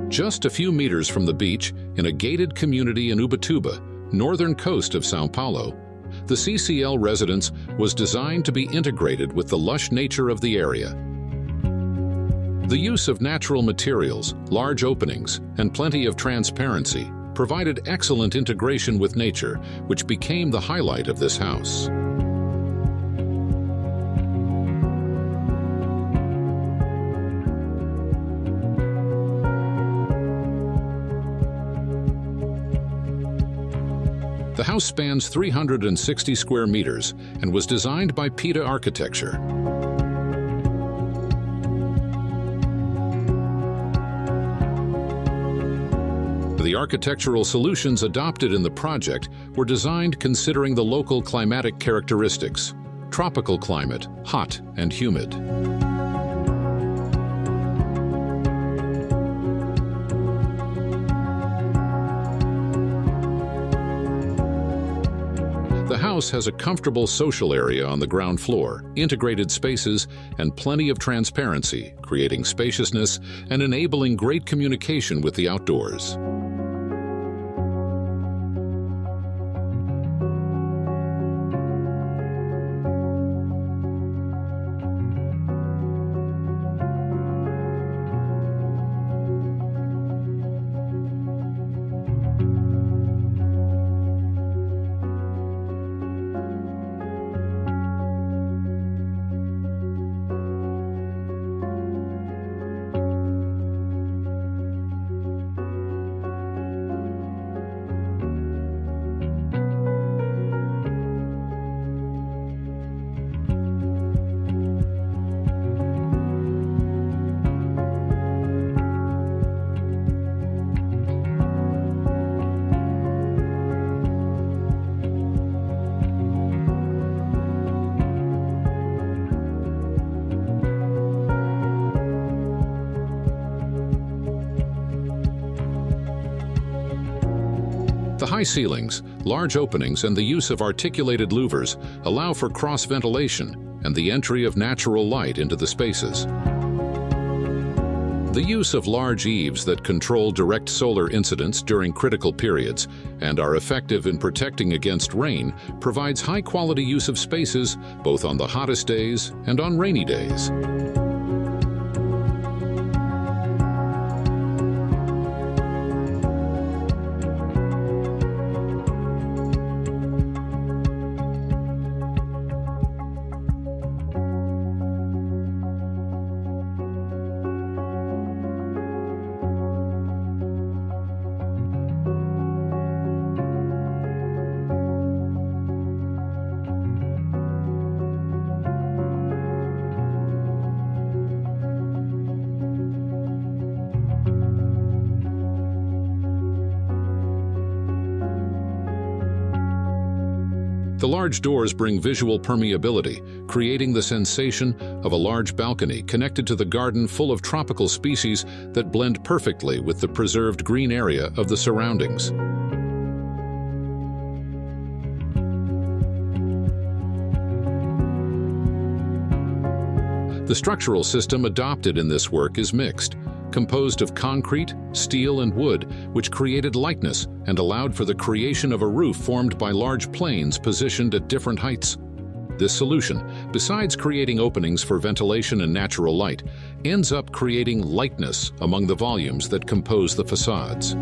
Just a few meters from the beach, in a gated community in Ubatura, northern coast of São Paulo, the CCL residence was designed to be integrated with the lush nature of the area. The use of natural materials, large openings, and plenty of transparency provided excellent integration with nature, which became the highlight of this house. The house spans 360 square meters and was designed by Pitta Architecture. The architectural solutions adopted in the project were designed considering the local climatic characteristics: tropical climate, hot and humid. The house has a comfortable social area on the ground floor, integrated spaces, and plenty of transparency, creating spaciousness and enabling great communication with the outdoors. The high ceilings, large openings, and the use of articulated louvers allow for cross-ventilation and the entry of natural light into the spaces. The use of large eaves that control direct solar incidence during critical periods and are effective in protecting against rain provides high-quality use of spaces both on the hottest days and on rainy days. The large doors bring visual permeability, creating the sensation of a large balcony connected to the garden full of tropical species that blend perfectly with the preserved green area of the surroundings. The structural system adopted in this work is mixed, composed of concrete, steel, and wood, which created lightness and allowed for the creation of a roof formed by large planes positioned at different heights. This solution, besides creating openings for ventilation and natural light, ends up creating lightness among the volumes that compose the facades.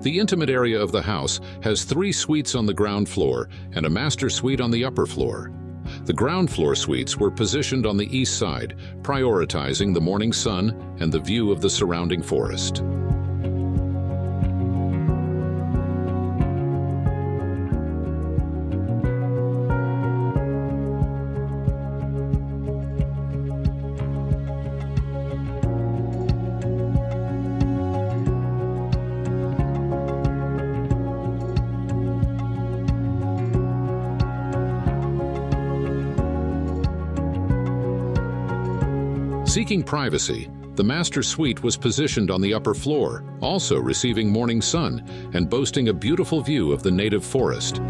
The intimate area of the house has 3 suites on the ground floor and a master suite on the upper floor. The ground floor suites were positioned on the east side, prioritizing the morning sun and the view of the surrounding forest. Seeking privacy, the master suite was positioned on the upper floor, also receiving morning sun and boasting a beautiful view of the native forest.